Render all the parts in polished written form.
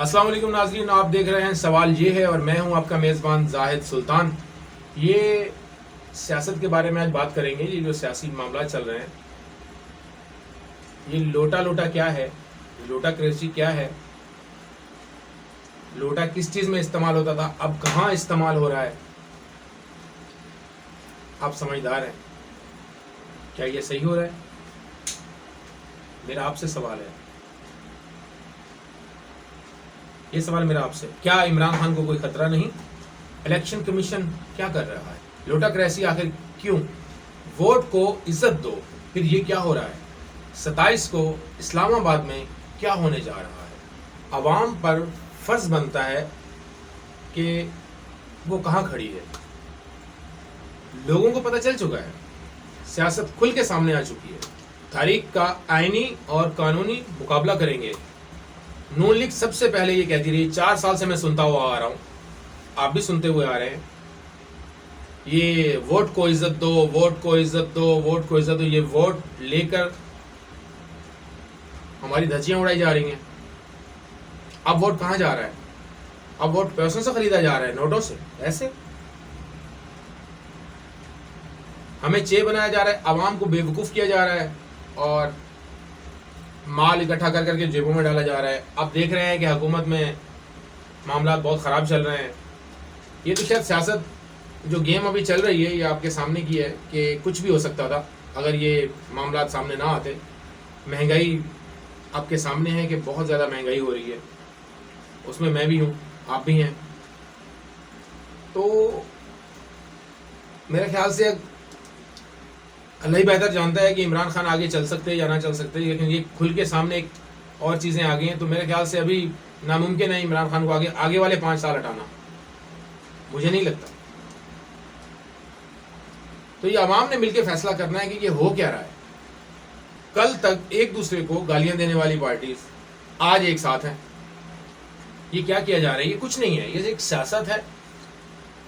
अस्सलाम वालेकुम नाज़रीन, आप देख रहे हैं सवाल ये है और मैं हूं आपका मेज़बान जाहिद सुल्तान। ये सियासत के बारे में आज बात करेंगे। ये जो सियासी मामला चल रहे हैं, ये लोटा क्या है, लोटा क्रेसी क्या है, लोटा किस चीज़ में इस्तेमाल होता था, अब कहाँ इस्तेमाल हो रहा है। आप समझदार हैं, क्या ये सही हो रहा है? मेरा आपसे सवाल है, ये सवाल मेरा आपसे, क्या इमरान खान को कोई खतरा नहीं? इलेक्शन कमीशन क्या कर रहा है? लोटा क्रेसी आखिर क्यों? वोट को इज्जत दो, फिर ये क्या हो रहा है? 27 को इस्लामाबाद में क्या होने जा रहा है? अवाम पर फर्ज बनता है कि वो कहाँ खड़ी है। लोगों को पता चल चुका है, सियासत खुल के सामने आ चुकी है। तारीख का आईनी और कानूनी मुकाबला करेंगे। नून लीग सबसे पहले ये कहती रही, 4 साल से मैं सुनता हुआ आ रहा हूँ, आप भी सुनते हुए आ रहे हैं, ये वोट को इज्जत दो, वोट को इज्जत दो, वोट को इज्जत दो। ये वोट लेकर हमारी धज्जियां उड़ाई जा रही हैं। अब वोट कहाँ जा रहा है? अब वोट पैसों से खरीदा जा रहा है, नोटों से। ऐसे हमें चे बनाया जा रहा है, आवाम को बेवकूफ़ किया जा रहा है और माल इकट्ठा कर करके जेबों में डाला जा रहा है। अब देख रहे हैं कि हुकूमत में मामला बहुत ख़राब चल रहे हैं। ये तो शायद सियासत जो गेम अभी चल रही है, ये आपके सामने की है कि कुछ भी हो सकता था अगर ये मामला सामने ना आते। महंगाई आपके सामने है कि बहुत ज़्यादा महंगाई हो रही है, उसमें मैं भी हूँ, आप भी हैं। तो मेरे ख्याल से अल्लाह ही बेहतर जानता है कि इमरान खान आगे चल सकते हैं या ना चल सकते, लेकिन ये खुल के सामने एक और चीज़ें आ गई हैं। तो मेरे ख्याल से अभी नामुमकिन है इमरान खान को आगे वाले 5 साल हटाना, मुझे नहीं लगता। तो ये अवाम ने मिलकर फैसला करना है कि ये हो क्या रहा है। कल तक एक दूसरे को गालियां देने वाली पार्टीज आज एक साथ हैं। ये क्या किया जा रहा है? ये कुछ नहीं है, ये एक सियासत है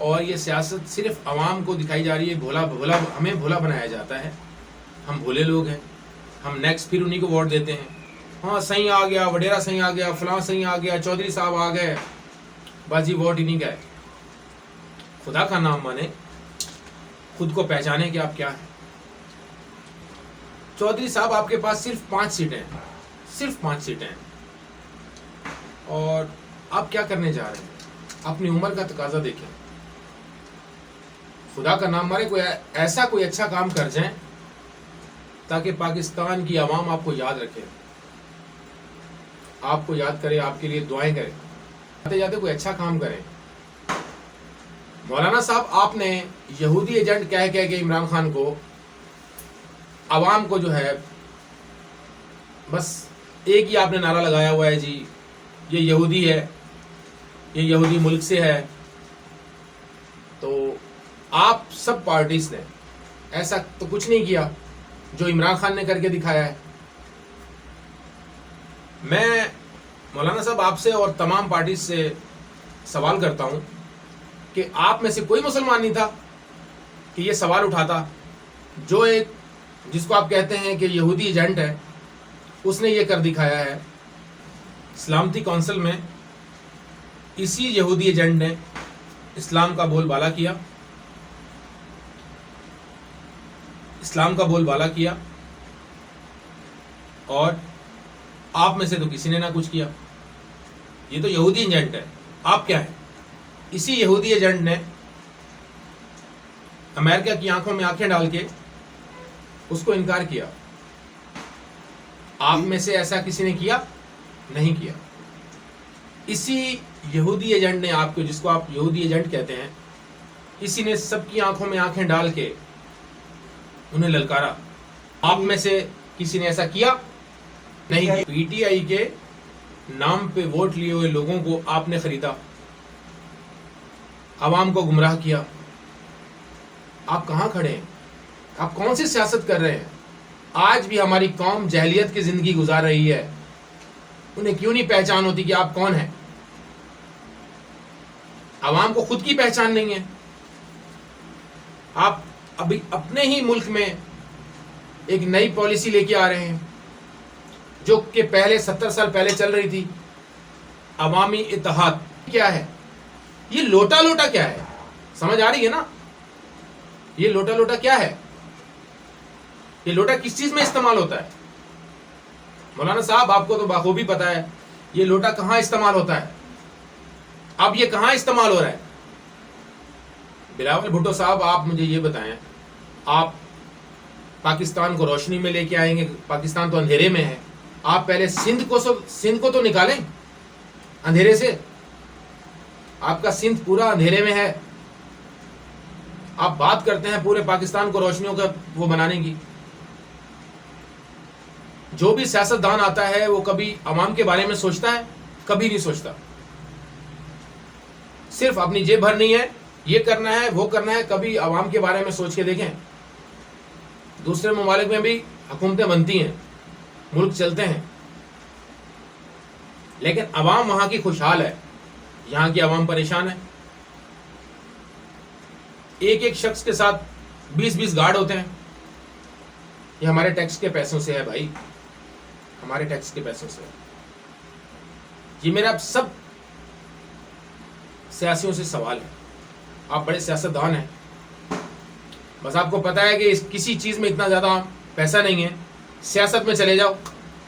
और ये सियासत सिर्फ अवाम को दिखाई जा रही है। भोला हमें भोला बनाया जाता है, हम भोले लोग हैं, हम नेक्स्ट फिर उन्हीं को वोट देते हैं। हाँ, सही आ गया, वडेरा सही आ गया, फलां सही आ गया, चौधरी साहब आ गए, बाजी वोट इन्हीं का है। खुदा का नाम माने, खुद को पहचाने कि आप क्या हैं। चौधरी साहब, आपके पास सिर्फ 5 सीटें हैं, सिर्फ 5 सीटें हैं और आप क्या करने जा रहे हैं? अपनी उम्र का तकाजा देखें। खुदा का नाम मारे, कोई ऐसा कोई अच्छा काम कर जाएं ताकि पाकिस्तान की आवाम आपको याद रखे, आपको याद करे, आपके लिए दुआएं करे। जाते जाते कोई अच्छा काम करें। मौलाना साहब, आपने यहूदी एजेंट कह के इमरान खान को, आवाम को जो है, बस एक ही आपने नारा लगाया हुआ है, जी ये यहूदी है, ये यहूदी मुल्क से है। तो आप सब पार्टीज ने ऐसा तो कुछ नहीं किया जो इमरान खान ने करके दिखाया है। मैं मौलाना साहब आपसे और तमाम पार्टीज से सवाल करता हूं कि आप में से कोई मुसलमान नहीं था कि ये सवाल उठाता, जो एक जिसको आप कहते हैं कि यहूदी एजेंट है, उसने ये कर दिखाया है। सलामती कौंसिल में इसी यहूदी एजेंट ने इस्लाम का बोलबाला किया, इस्लाम का बोलबाला किया और आप में से तो किसी ने ना कुछ किया। ये तो यहूदी एजेंट है, आप क्या है? इसी यहूदी एजेंट ने अमेरिका की आंखों में आंखें डाल के उसको इनकार किया। आप में से ऐसा किसी ने किया? नहीं किया। इसी यहूदी एजेंट ने आपको, जिसको आप यहूदी एजेंट कहते हैं, इसी ने सबकी आंखों में आंखें डाल के उन्हें ललकारा। आप में से किसी ने ऐसा किया? नहीं। पीटीआई के नाम पे वोट लिए हुए लोगों को आपने खरीदा, आवाम को गुमराह किया। आप कहां खड़े हैं? आप कौन सी सियासत कर रहे हैं? आज भी हमारी कौम जहलियत की जिंदगी गुजार रही है। उन्हें क्यों नहीं पहचान होती कि आप कौन हैं? आवाम को खुद की पहचान नहीं है। आप अभी अपने ही मुल्क में एक नई पॉलिसी लेके आ रहे हैं जो कि पहले 70 साल पहले चल रही थी। अवामी इत्तेहाद क्या है? ये लोटा लोटा क्या है? समझ आ रही है ना? ये लोटा लोटा क्या है? ये लोटा किस चीज में इस्तेमाल होता है? मौलाना साहब आपको तो बाखूबी पता है ये लोटा कहां इस्तेमाल होता है। अब ये कहां इस्तेमाल हो रहा है? बिलावल भुट्टो साहब आप मुझे ये बताएं, आप पाकिस्तान को रोशनी में लेके आएंगे, पाकिस्तान तो अंधेरे में है। आप पहले सिंध को तो निकालें अंधेरे से। आपका सिंध पूरा अंधेरे में है, आप बात करते हैं पूरे पाकिस्तान को रोशनियों का वो बनाने की। जो भी सियासतदान आता है वो कभी अवाम के बारे में सोचता है? कभी नहीं सोचता। सिर्फ अपनी जेब भरनी है, ये करना है वो करना है, कभी अवाम के बारे में सोच के देखें। दूसरे ममालिक में भी हुकूमतें बनती हैं, मुल्क चलते हैं, लेकिन अवाम वहां की खुशहाल है, यहां की अवाम परेशान है। एक एक शख्स के साथ 20-20 गार्ड होते हैं। ये हमारे टैक्स के पैसों से है भाई, हमारे टैक्स के पैसों से। ये मेरा सब सियासियों से सवाल है। आप बड़े सियासतदान हैं, बस आपको पता है कि किसी चीज में इतना ज्यादा पैसा नहीं है, सियासत में चले जाओ,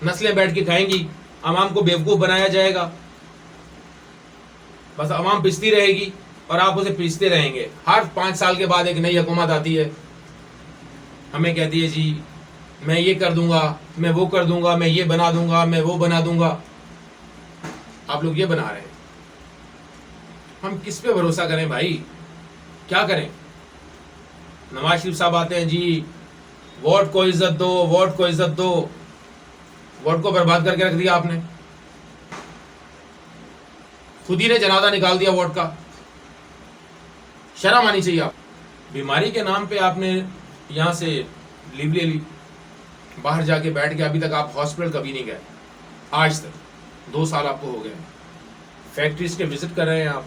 नस्लें बैठ के खाएंगी, अवाम को बेवकूफ बनाया जाएगा, बस अवाम पिसती रहेगी और आप उसे पीसते रहेंगे। हर 5 साल के बाद एक नई हुकूमत आती है, हमें कहती है जी मैं ये कर दूंगा, मैं वो कर दूंगा, मैं ये बना दूंगा, मैं वो बना दूंगा। आप लोग ये बना रहे हैं, हम किस पे भरोसा करें भाई? क्या करें? नवाज शरीफ साहब आते हैं जी वोट को इज्जत दो, वोट को इज्जत दो। वोट को बर्बाद करके रख दिया आपने, खुद ही ने जनाजा निकाल दिया वोट का। शर्म आनी चाहिए आप। बीमारी के नाम पे आपने यहां से लीव ले ली, बाहर जाके बैठ के अभी तक आप हॉस्पिटल कभी नहीं गए, आज तक 2 साल आपको हो गए। फैक्ट्रीज के विजिट कर रहे हैं आप,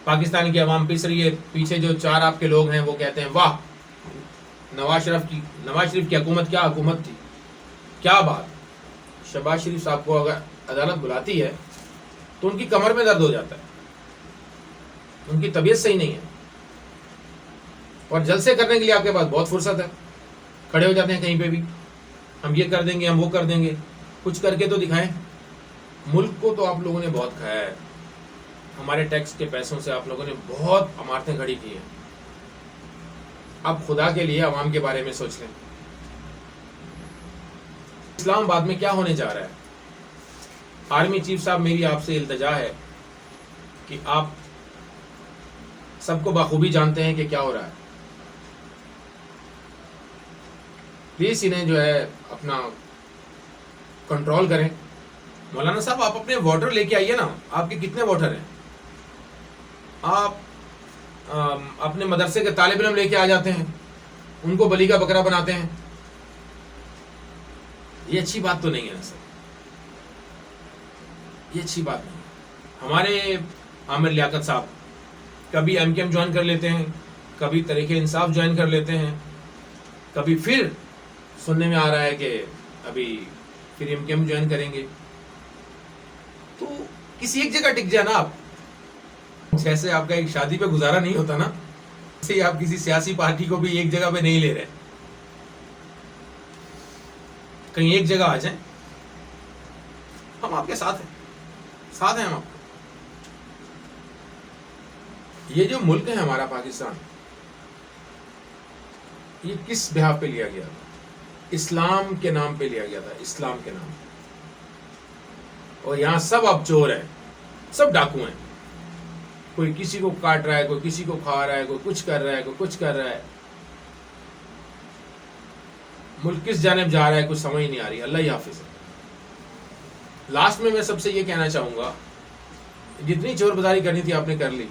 पाकिस्तान की आवाम पिस रही है। पीछे जो 4 आपके लोग हैं वो कहते हैं वाह नवाज शरीफ की हुकूमत क्या हुकूमत थी, क्या बात। शहबाज शरीफ साहब को अगर अदालत बुलाती है तो उनकी कमर में दर्द हो जाता है, उनकी तबीयत सही नहीं है, और जलसे करने के लिए आपके पास बहुत फुर्सत है, खड़े हो जाते हैं कहीं पे भी, हम ये कर देंगे, हम वो कर देंगे। कुछ करके तो दिखाएं। मुल्क को तो आप लोगों ने बहुत खाया है, हमारे टैक्स के पैसों से आप लोगों ने बहुत इमारतें खड़ी की हैं। अब खुदा के लिए अवाम के बारे में सोच लें। इस्लामाबाद में क्या होने जा रहा है? आर्मी चीफ साहब, मेरी आपसे इल्तजा है कि आप सबको बखूबी जानते हैं कि क्या हो रहा है। प्लीज इन्हें जो है अपना कंट्रोल करें। मौलाना साहब आप अपने वोटर लेके आइए ना, आपके कितने वोटर हैं? आप अपने मदरसे के तालिब इल्म लेके आ जाते हैं, उनको बली का बकरा बनाते हैं। ये अच्छी बात तो नहीं है ना सर, ये अच्छी बात नहीं है। हमारे आमिर लियाकत साहब कभी MKM ज्वाइन कर लेते हैं, कभी तरीके इंसाफ ज्वाइन कर लेते हैं, कभी फिर सुनने में आ रहा है कि अभी फिर MKM ज्वाइन करेंगे। तो किसी एक जगह टिक जाए ना आप। जैसे आपका एक शादी पे गुजारा नहीं होता ना, ऐसे आप किसी सियासी पार्टी को भी एक जगह पे नहीं ले रहे, कहीं एक जगह आ जाएं। हम आपके साथ हैं हम आपके। ये जो मुल्क है हमारा पाकिस्तान, ये किस बिहाफ पे लिया गया था? इस्लाम के नाम पे लिया गया था, इस्लाम के नाम। और यहां सब अब चोर हैं, सब डाकू हैं। कोई किसी को काट रहा है, कोई किसी को खा रहा है, कोई कुछ कर रहा है, कोई कुछ कर रहा है। मुल्क किस जानिब जा रहा है कुछ समझ नहीं आ रही। अल्लाह ही हाफिज है। लास्ट में मैं सबसे ये कहना चाहूंगा, जितनी चोरबाजारी करनी थी आपने कर ली,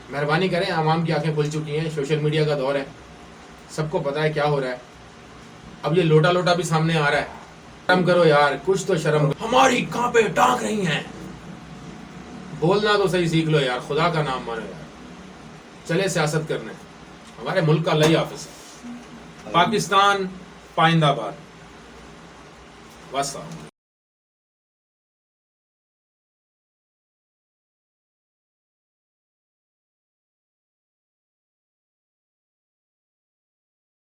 मेहरबानी करें। आवाम की आंखें खुल चुकी हैं, सोशल मीडिया का दौर है, सबको पता है क्या हो रहा है। अब ये लोटा लोटा भी सामने आ रहा है। शर्म करो यार, कुछ तो शर्म करो। हमारी कहां पे टांग रही हैं, बोलना तो सही सीख लो यार, खुदा का नाम मानो यार। चले सियासत करने, हमारे मुल्क का अल्लाह ही हाफिज है। पाकिस्तान पाइंदाबाद। वस्सलाम।